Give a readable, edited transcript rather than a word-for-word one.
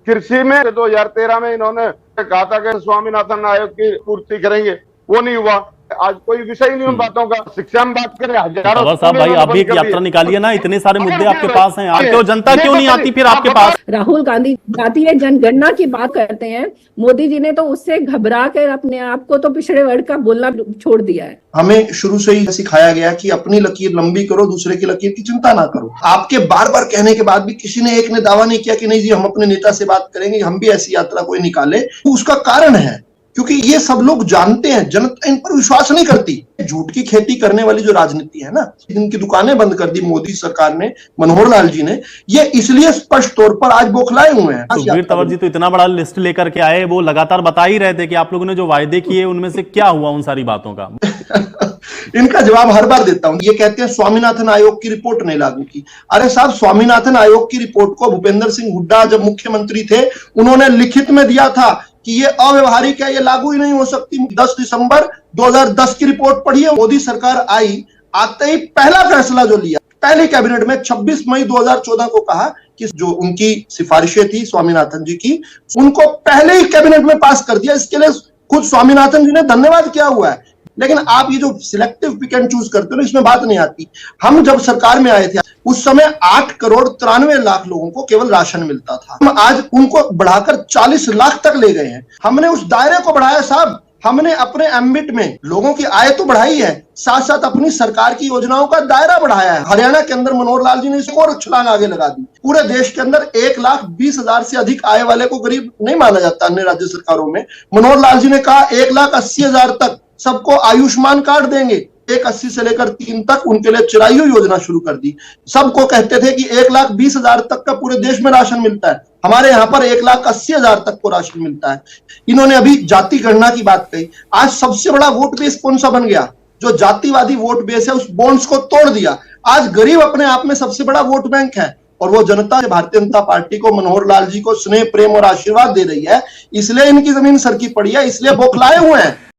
कृषि में 2013 में इन्होंने कहा था कि स्वामीनाथन आयोग की पूर्ति करेंगे, वो नहीं हुआ। आज कोई विषय नहीं उन बातों का। शिक्षा में बात करें, हजारों तंवर साहब भाई, आप भी एक यात्रा निकालिए ना, इतने सारे मुद्दे आपके पास हैं यार, क्यों जनता क्यों नहीं आती फिर आपके पास? राहुल गांधी जातीय जनगणना की बात करते हैं, मोदी जी ने तो उससे घबरा कर अपने आप को तो पिछड़े वर्ग का बोलना छोड़ दिया है। हमें शुरू से ही सिखाया गया कि अपनी लकीर लंबी करो, दूसरे की लकीर की चिंता ना करो। आपके बार बार कहने के बाद भी किसी ने एक ने दावा नहीं किया कि नहीं जी हम अपने नेता से बात करेंगे, हम भी ऐसी यात्रा कोई निकाले। तो उसका कारण है क्योंकि ये सब लोग जानते हैं, जनता इन पर विश्वास नहीं करती। झूठ की खेती करने वाली जो राजनीति है ना, जिनकी दुकानें बंद कर दी मोदी सरकार ने, मनोहर लाल जी ने, ये इसलिए स्पष्ट तौर पर आज बौखलाए हुए हैं। सुखबीर तंवर जी तो इतना बड़ा लिस्ट लेकर के आए, वो लगातार बता ही रहे थे कि आप लोगों ने जो वायदे किए उनमें से क्या हुआ उन सारी बातों का। इनका जवाब हर बार देता हूं। ये कहते हैं स्वामीनाथन आयोग की रिपोर्ट नहीं लागू की। अरे साहब, स्वामीनाथन आयोग की रिपोर्ट को भूपेंद्र सिंह हुड्डा जब मुख्यमंत्री थे उन्होंने लिखित में दिया था कि ये अव्यवहारिक है, ये लागू ही नहीं हो सकती। 10 दिसंबर 2010 की रिपोर्ट पढ़िए। मोदी सरकार आई, आते ही पहला फैसला जो लिया पहले कैबिनेट में 26 मई 2014 को कहा कि जो उनकी सिफारिशें थी स्वामीनाथन जी की, उनको पहले ही कैबिनेट में पास कर दिया। इसके लिए खुद स्वामीनाथन जी ने धन्यवाद किया हुआ है। लेकिन आप ये जो सिलेक्टिव पिक एंड चूज करते हो, इसमें बात नहीं आती। हम जब सरकार में आए थे उस समय 8 करोड़ 93 लाख लोगों को केवल राशन मिलता था। हम आज उनको बढ़ाकर 40 लाख तक ले गए हैं। हमने उस दायरे को बढ़ाया साहब। हमने अपने एम्बिट में लोगों की आय तो बढ़ाई है, साथ साथ अपनी सरकार की योजनाओं का दायरा बढ़ाया है। हरियाणा के अंदर मनोहर लाल जी ने इसको और छलांग आगे लगा दी। पूरे देश के अंदर 1,20,000 से अधिक आय वाले को गरीब नहीं माना जाता अन्य राज्य सरकारों में। मनोहर लाल जी ने कहा 1,80,000 तक सबको आयुष्मान कार्ड देंगे। 1,80 से लेकर 3 तक उनके लिए चिरायु योजना शुरू कर दी। सबको कहते थे कि 1,20,000 तक का पूरे देश में राशन मिलता है, हमारे यहाँ पर 1,80,000 तक को राशन मिलता है। इन्होंने अभी जाति गणना की बात कही। आज सबसे बड़ा वोट बेस कौन सा बन गया? जो जातिवादी वोट बेस है, उस बॉन्ड्स को तोड़ दिया। आज गरीब अपने आप में सबसे बड़ा वोट बैंक है और वो जनता भारतीय जनता पार्टी को, मनोहर लाल जी को स्नेह, प्रेम और आशीर्वाद दे रही है। इसलिए इनकी जमीन सरकी पड़ी है, इसलिए बौखलाए हुए हैं।